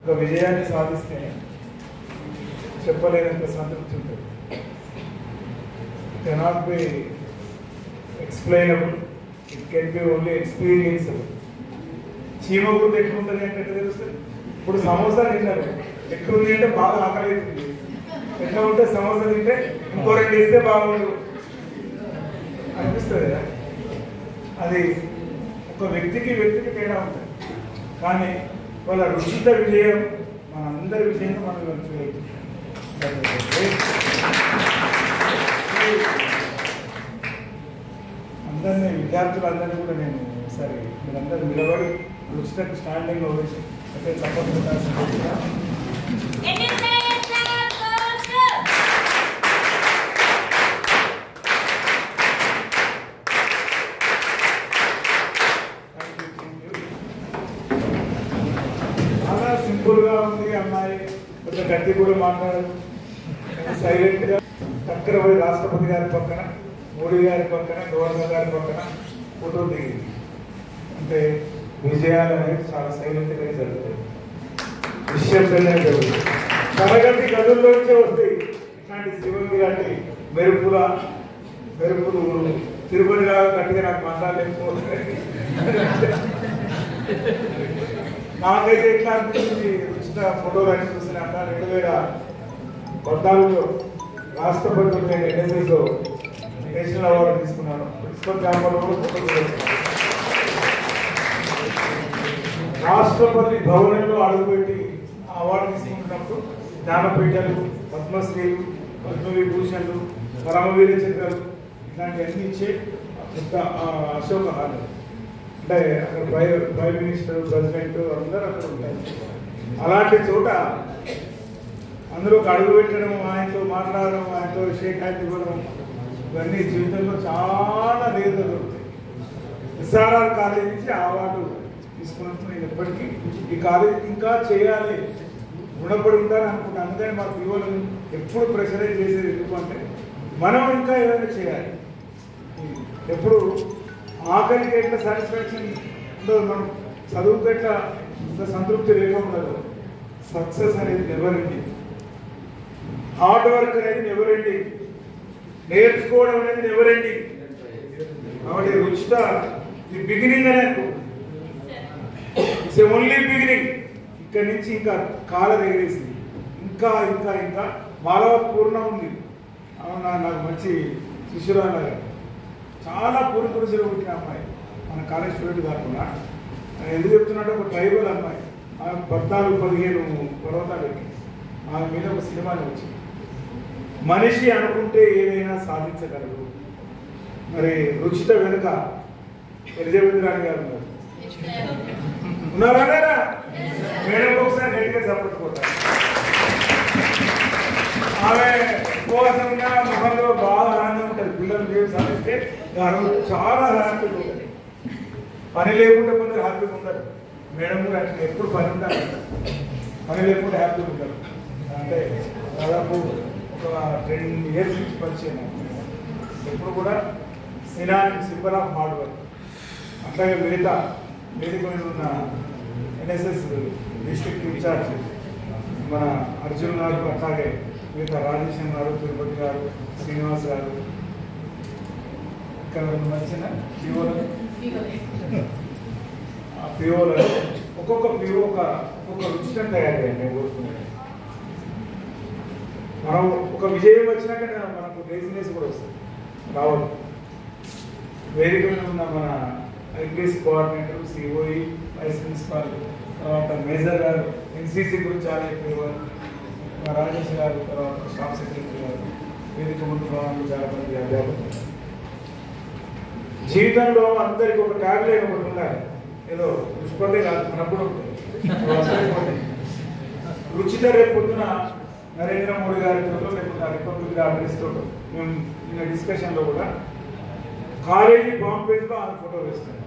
ఒక విజయాన్ని సాధిస్తే చెప్పలేనంత సంతృప్తి ఉంటుంది. Cannot be explainable, it can be only ఎక్స్పీరియన్సబుల్. చీమ గుర్తు ఎట్లా ఉంటుంది అంటే ఎట్లా తెలుస్తుంది? ఇప్పుడు సమోసా తింటారు, ఎట్లుంది అంటే బాగా ఆకలి అవుతుంది. ఎట్లా ఉంటే సమోసా తింటే ఇంకో 2 ఇస్తే బాగుండు అనిపిస్తుంది కదా. అది ఒక వ్యక్తికి తేడా ఉంటుంది. కానీ వాళ్ళ రుచిత విజయం మన అందరి విజయంగా మనం చూడవచ్చు. అందరినీ విద్యార్థులందరినీ కూడా నేను ఒకసారి మీరందరూ నిలబడి రుచితకు స్టాండింగ్ వచ్చి అంటే తప్పకుండా చాలా సింపుల్గా ఉంది. అమ్మాయి కొంచెం గట్టి కూడా మాట్లాడదు, సైలెంట్గా చక్కర పోయి రాష్ట్రపతి గారి పక్కన, మోడీ గారి పక్కన, గవర్నర్ గారి పక్కన ఫోటో దిగింది. అంటే విజయాలు అనేది చాలా సైలెంట్గా జరుగుతాయి, నిశ్శబ్దంగా జరుగుతాయి. తరగతి గదుల్లోంచే వస్తాయి ఇట్లాంటి శివంగి లాంటి మెరుపులు తిరుపతి లాగా గట్టిగా నాకు మాట్లాడలేకపోతే నాకైతే ఎట్లా అనిపించింది, ఉచిత ఫోటోలు అన్ని చూసినాక 2014లో రాష్ట్రపతి నేను ఎన్ఎస్ఎస్లో నేషనల్ అవార్డు తీసుకున్నాను. ప్రిన్సిపల్ క్యాంపస్లో రాష్ట్రపతి భవనంలో అడుగుపెట్టి ఆ అవార్డు తీసుకుంటున్నప్పుడు జ్ఞానపీఠాలు, పద్మశ్రీలు, పద్మవిభూషణలు, పరమవీర చక్రాలు ఇలాంటివన్నీ ఇచ్చే పెద్ద అశోక హాల్. అంటే అక్కడ ప్రైమ్ మినిస్టర్, ప్రెసిడెంట్ అందరూ అక్కడ ఉంటారు. అలాంటి చోట అందరూ అడుగు పెట్టడం, ఆయనతో మాట్లాడడం, ఆయనతో షేక్ హ్యాండ్ ఇవ్వడం ఇవన్నీ జీవితంలో చాలా రేరు దొరుకుతాయి. ఎస్ఆర్ఆర్ కాలేజ్ నుంచి ఆ అవార్డు తీసుకున్నప్పుడు నేను ఎప్పటికీ ఈ కాలేజీ ఇంకా చేయాలి, రుణపడి ఉంటాను అనుకుంటాను. అందుకని మా పిల్లలను ఎప్పుడు ప్రెషరైజ్ చేసేది ఎందుకు అంటే మనం ఇంకా ఏదైనా చేయాలి. ఎప్పుడు ఆఖరికి ఎట్లా సాటిస్ఫాక్షన్ ఉండదు, మనం చదువుకు ఎట్లా ఇంత సంతృప్తి లేకుండా సక్సెస్ అనేది నెవర్ ఎండింగ్, హార్డ్ వర్క్ అనేది నెవర్ ఎండింగ్, నేర్చుకోవడం అనేది నెవర్ ఎండింగ్. కాబట్టి రుచిత ది బిగినింగ్ అనేది ఇట్స్ ఓన్లీ బిగినింగ్. ఇక్కడి నుంచి ఇంకా కాలం ఎగిరేసింది, ఇంకా ఇంకా ఇంకా మానవ పూర్ణ ఉంది. అవునా, నాకు మంచి శిష్యురాలు, చాలా పూర్వపురుషులు పుట్టిన అమ్మాయి, మన కాలేజ్ స్టూడెంట్ కాకుండా. ఎందుకు చెప్తున్నట్టు ఒక ట్రైబల్ అమ్మాయి, ఆమె 14-15 పర్వతాలు ఎక్కి ఆమె మీద ఒక సినిమాని వచ్చింది. మనిషి అనుకుంటే ఏదైనా సాధించగలరు. మరి రుచిత వెనుక ఎలిజబెత్ రాణి గారు ఉన్నారా? మేడం ఒకసారి గట్టిగా చప్పట్టుకోతారు. ఆమె ఉపవాసంగా ముఖంలో బాగా ఆనందం ఉంటుంది. పిల్లలు దేవుడు సాధిస్తే చాలా హ్యాపీగా ఉంటుంది. పని లేకుండా కొందరు హ్యాపీగా ఉంటారు. మేడం కూడా అట్లా ఎప్పుడు పని ఉండాలి, పని లేకుండా హ్యాపీగా ఉంటారు. అంటే దాదాపు ఒక 10 years నుంచి పరిచయం. ఎప్పుడు కూడా సింబల్ ఆఫ్ హార్డ్ వర్క్. అట్లాగే మిగతా వేదిక మీద ఉన్న ఎన్ఎస్ఎస్ డిస్ట్రిక్ట్ ఇన్ఛార్జ్ మన అర్జున్ గారు, అట్లాగే మిగతా రాజేశం గారు, తిరుపతి గారు, శ్రీనివాస్ గారు, ఇక్కడ నచ్చిన పిఓలు ఒక్కొక్క పిఓ ఒక్కొక్క రుచిని తయారు చేయండి. నేను కోరుకున్నాను మనం ఒక విజయం వచ్చినాక మనకు లేజినెస్ కూడా వస్తుంది, రావాలి. వేదిక మీద ఉన్న మన IPS coordinator, COE, vice principal, తర్వాత మేజర్ గారు, ఎన్సీసీ గురించి చాలా చెప్పేవారు, రాజేష్ గారు, తర్వాత స్టాఫ్ సెక్రటరీ గారు, వేదిక ముందు వాళ్ళు చాలా మంది అధ్యాపకులు. జీవితంలో అందరికి ఒక టాబ్లెట్ ఒకటి ఉండాలి. ఏదో పుష్పతే కాదు, మనకు కూడా ఉంటుంది. రుచిత రేపు పొద్దున నరేంద్ర మోడీ గారితో లేకుండా రిపబ్లిక్ అడ్రస్తో మేము నిన్న డిస్కషన్లో కూడా కాలేజీ బాంబ్ పేజ్లో ఆ ఫోటో వేస్తాను.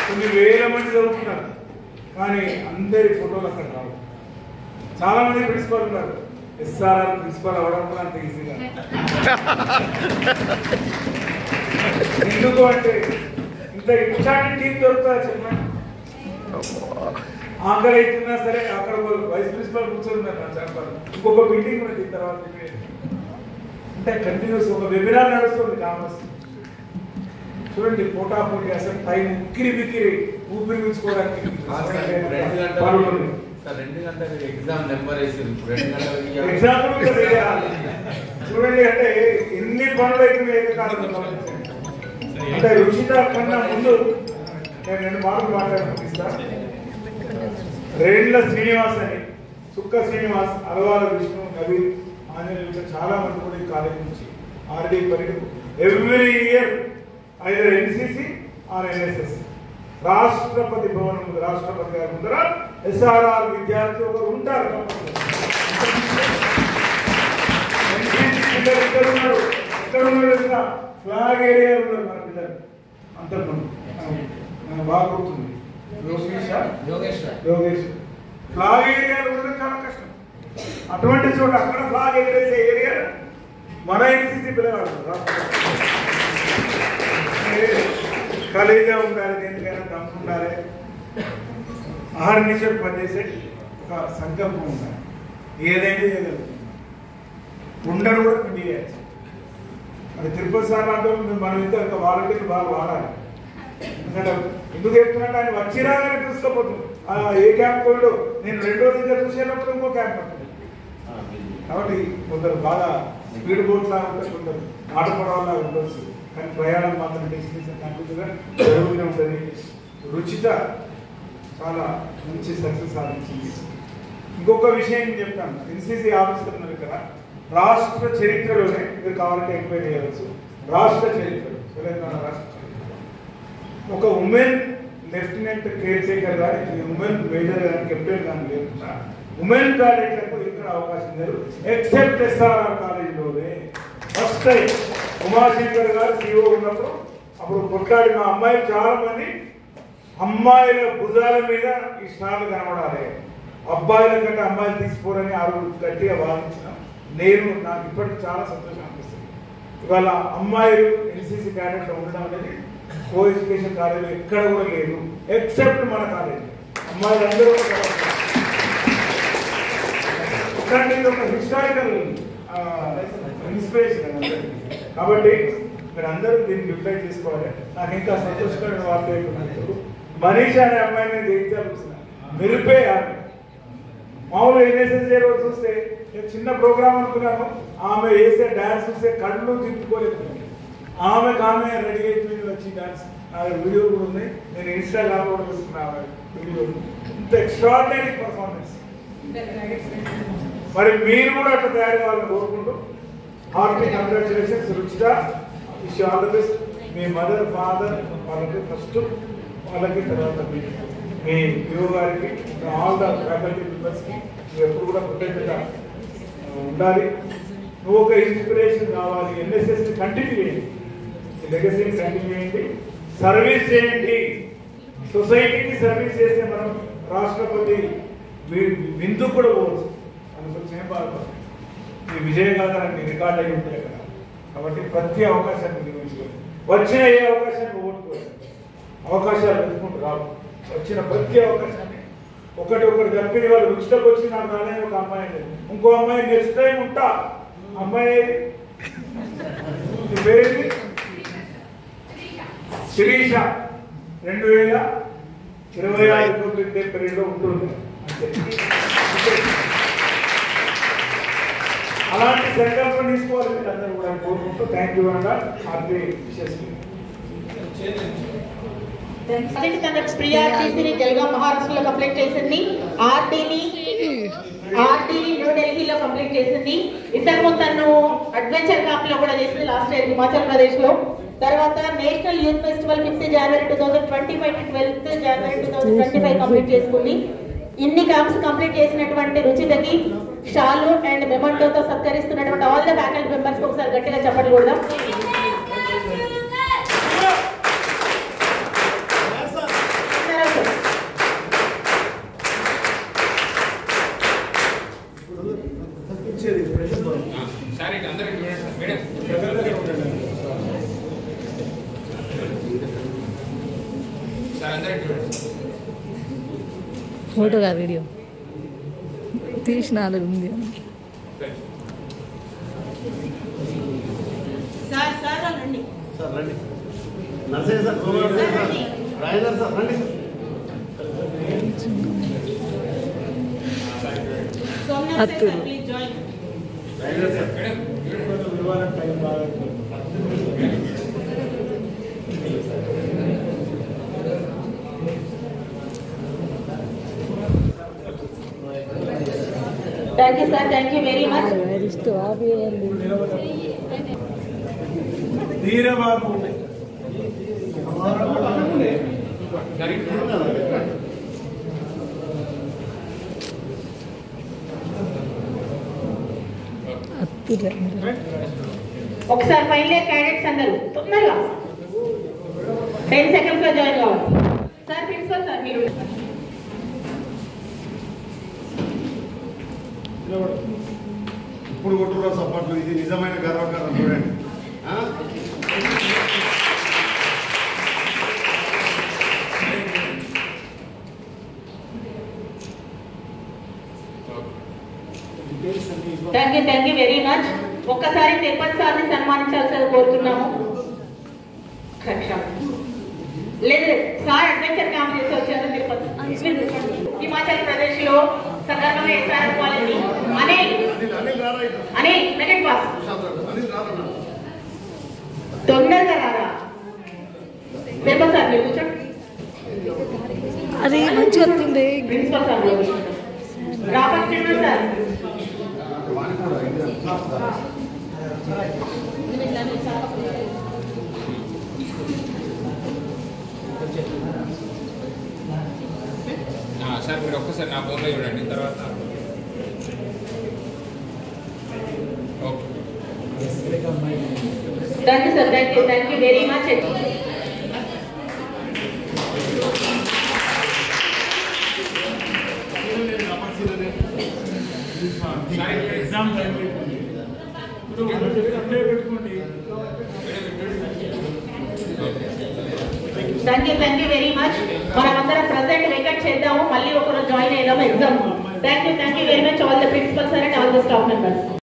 కొన్ని వేల మంది చదువుతున్నారు, కానీ అందరి ఫోటోలు అక్కడ రావు. చాలా మంది ప్రిన్సిపల్ ఉన్నారు, ఎస్ఆర్ఆర్ ప్రిన్సిపల్ అవ్వడం కూడా అంత ఈజీగా. ఎందుకు అంటే ఇట్లాంటి టీం దొరుకుతుందా చెప్పండి? ఆకలి అవుతున్నా సరే అక్కడ వైస్ ప్రిన్సిపల్ కూర్చొని చెప్పాలి, ఇంకొక మీటింగ్ ఉన్నది తర్వాత అంటే కంటిన్యూస్ ఒక వెబినార్ నడుస్తుంది కామర్స్. చూడండి పోటాపోటీ అసలు టైం ఉక్కిరి బిక్కిరి ఊపిరి పీల్చుకోవడానికి 2 గంటలు ఎగ్జామ్ నెంబర్ వేసి ఎగ్జామ్ చూడండి అంటే ఎన్ని పనులు అవుతున్నాయి ఏకకాలంలో. అంటే రుచిత కన్నా ముందు నేను 2 మాటలు మాట్లాడుతున్నాను. రేండ్ల శ్రీనివాస్ అని, సుక్క శ్రీనివాస్, అలవాల విష్ణు, నవీన్, ఆంజనేయులు చాలా మంది కూడా ఈ కాలేజ్ నుంచి ఆర్డీ పరిగెత్తు every year either NCC or NSS రాష్ట్రపతి భవనం ముందు రాష్ట్రపతి గారి ముందర ఎస్ఆర్ఆర్ విద్యార్థి ఒకరు ఉంటారు. ఎక్కడ ఉన్నారు ఫ్లాగ్ ఏరియా ఉన్నారు మన పిల్లలు అంతమంది నాకు బాగా గుర్తుంది. యోగేష్ ఫ్లాగ్ ఏరియాలో ఉండడం చాలా కష్టం. అటువంటి చోట అక్కడ ఫ్లాగ్ ఎగరేసే ఏరియా మన ఎన్సిసి పిల్లలు ఖాళీగా ఉండాలి, దేనికైనా దమ్ము ఉండాలి, ఆహార్నిషం పనిచేసే ఒక సంకల్పం ఉండాలి. ఏదైతే చేయగలుగుతుంది ఉండరు కూడా పిండి చేయాలి. అది తిరుపతి సార్ అంటే మనం ఇంకా వాలంటీర్లు బాగా వాడాలి. ఎందుకంటే ఎందుకు చెప్తున్నట్టు ఆయన వచ్చిరాగానే చూసుకోపోతుంది. ఏ క్యాంప్ పోయాడో నేను 2 రోజులుగా చూసేటప్పుడు ఇంకో క్యాంప్ ఉంటుంది. కాబట్టి కొందరు బాగా స్పీడ్ బోట్ లాగా ఉంటుంది, కొందరు ఆటపడవలా ఉండొచ్చు, కానీ ప్రయాణం మాత్రం డెస్టినేషన్ కంప్లీట్గా జరుగుతూనే ఉంటుంది. రుచిత చాలా మంచి సక్సెస్ సాధించింది. ఇంకొక విషయం చెప్తాను, ఎన్సిసి ఆఫీసర్ ఉన్నారు ఇక్కడ. రాష్ట్ర చరిత్రలోనే మీరు కావాలంటే ఎంక్వైరీ చేయవచ్చు. రాష్ట్ర చరిత్రలో తెలంగాణ రాష్ట్ర చరిత్ర ఒక ఉమెన్ లెఫ్టినెంట్ కేర్ టేకర్ కానీ ఉమెన్ మేజర్ కానీ కెప్టెన్ కానీ లేకుండా ఉమెన్ క్యాడెట్లకు ఇక్కడ అవకాశం లేదు. ఎక్సెప్ట్ ఎస్ఆర్ఆర్ కాలేజీలోనే ఫస్ట్ టైం ఉమాశంకర్ గారు సిఓ ఉన్నప్పుడు అప్పుడు కొట్లాడి మా అమ్మాయిలు చాలా మంది అమ్మాయిల భుజాల మీద ఈ స్టార్లు కనబడాలి, అబ్బాయిల కంటే అమ్మాయిలు తీసుకోరని ఆ రోజు గట్టిగా వాదించిన నాకు ఇప్పటికి చాలా సంతోషం అనిపిస్తుంది. ఇవాళ అమ్మాయిలు ఎన్సిసి క్యాడెట్లో ఉండడం అనేది కో ఎడ్యుకేషన్ కాలేజీలో ఎక్కడ కూడా లేదు, ఎక్సెప్ట్ మన కాలేజీ. అమ్మాయిలు అందరూ ఇట్లాంటిది ఒక హిస్టారికల్ ఇన్స్పిరేషన్. కాబట్టి మీరు అందరూ దీన్ని రిప్లై చేసుకోవాలి. నాకు ఇంకా సంతోషకరమైన వార్త ఏంటంటే మనీష్ అనే అమ్మాయిని జగిత్యాల మెరిపే ఆమె. మామూలు ఎన్ఎస్ఎస్ రోజు చూస్తే చిన్న ప్రోగ్రామ్ అనుకున్నాను, ఆమె వేసే డాన్స్ చూస్తే కళ్ళు తిప్పుకోలేదు. ఆమె రెడీ అయిపోయి వచ్చి డాన్స్ వీడియో కూడా ఉన్నాయి, నేను ఇన్స్టాగ్రామ్ కూడా పెట్టుకున్నాను వీడియో. ఇంత ఎక్స్ట్రాడినరీ పర్ఫార్మెన్స్. మరి మీరు కూడా అట్లా తయారు కావాలని కోరుకుంటూ hearty congratulations Ruchita, wish all the best. మీ మదర్ ఫాదర్ వాళ్ళకి ఫస్ట్, వాళ్ళకి తర్వాత మీ పిఓ గారికి, ఆల్ ద ఫ్యాకల్టీ మెంబర్స్కి ఎప్పుడు కూడా ప్రొటెక్ట్గా ఉండాలి. నువ్వు ఒక ఇన్స్పిరేషన్ కావాలి. ఎన్ఎస్ఎస్ని కంటిన్యూ చేయండి, లెగసీని కంటిన్యూ చేయండి, సర్వీస్ చేయండి. సొసైటీకి సర్వీస్ చేస్తే మనం రాష్ట్రపతి విందుకు కూడా పోవచ్చు. అందుకోసం ఏం బాధపడదు. ఈ విజయగాథలన్నీ రికార్డ్ అయి ఉంటాయి కదా. కాబట్టి ప్రతి అవకాశాన్ని వినియోగించుకోవాలి. వచ్చిన ఏ అవకాశాన్ని ఓటుకోవాలి, అవకాశాలు వెతుకుంటూ రావు. వచ్చిన ప్రతి అవకాశాన్ని ఒకటి తప్పిన వాళ్ళు రుచిలోకి వచ్చి నాకు రాలేదు ఒక అమ్మాయి లేదు, ఇంకో అమ్మాయి నెక్స్ట్ టైం ఉంటా. అమ్మాయి పేరేంటి? శిరీష. 2026 రిపబ్లిక్ డే పీరియడ్లో ఉంటుంది అంతే. అలాంటి సంకల్పం తీసుకోవాలి మీరు అందరూ కూడా కోరుకుంటూ థ్యాంక్ యూ అన్న హ్యాపీ విషెస్. ప్రియార్టీసీని జల్గాం మహారాష్ట్రలో కంప్లీట్ చేసింది. ఆర్టీని న్యూఢిల్లీలో కంప్లీట్ చేసింది. ఇంతకుముందు తను అడ్వెంచర్ క్యాంప్ లో కూడా చేసింది లాస్ట్ ఇయర్ హిమాచల్ ప్రదేశ్ లో. తర్వాత నేషనల్ యూత్ ఫెస్టివల్ 5 జనవరి 2025 to 12 జనవరి 2025 కంప్లీట్ చేసుకుంది. ఇన్ని క్యాంప్స్ కంప్లీట్ చేసినటువంటి రుచితకి షాలు అండ్ మెమంటోతో సత్కరిస్తున్నటువంటి ఆల్ ద ఫ్యాకల్టీ మెంబర్స్ ఒకసారి గట్టిగా చెప్పండి కూడా. ఫోటోగా వీడియో తీసిన ఉంది. సార్ రండి. సార్ రండి. నర్సయ్య సార్, సోమవారం సార్, రాజేందర్ సార్ రండి. Atturu. Rajender sir. Thank you sir, thank you very much. Dheerababu ఒకసారి ఫైనల్ ఇయర్ క్యాండిడేట్స్ అందరూ తొందరగా 10 seconds లో జాయిన్ కావాలి. సార్ ప్రిన్సిపల్ సార్ మీరు ఇప్పుడు కొట్టురా సపోర్ట్లు, ఇది నిజమైన గర్వకారణం చూడండి. Thank you very much. ఒక్కసారి తిరుపతి సార్ని సన్మానించాల్సింది కోరుతున్నాము. లేదు సార్ అడ్వెంచర్ క్యాంప్ చేసి వచ్చారు తిరుపతి. హిమాచల్ ప్రదేశ్ లో సగర్భంగా ఎస్ఆర్ఎం కాలేజీ అనే సెకండ్ క్లాస్ తొందరగా రారా తిరుపతి సార్ మీరు కూర్చోండి. అది మంచిగా వస్తుంది. ప్రిన్సిపల్ సార్ రాబట్టి సార్ సార్ మీరు ఒక్కసారి నా ఫోన్లో చూడండి, తర్వాత okay. Thank you sir, thank you very much. Exam time అయిపోయింది. ఇప్పుడు పెట్టుకోండి. Thank you very much. మనమందరం ప్రెసెంట్ వెకెట్ చేద్దాము, మళ్ళీ ఒకరోజు జాయిన్ అయ్యాము exam. Thank you very much all the principal sir and all the staff members.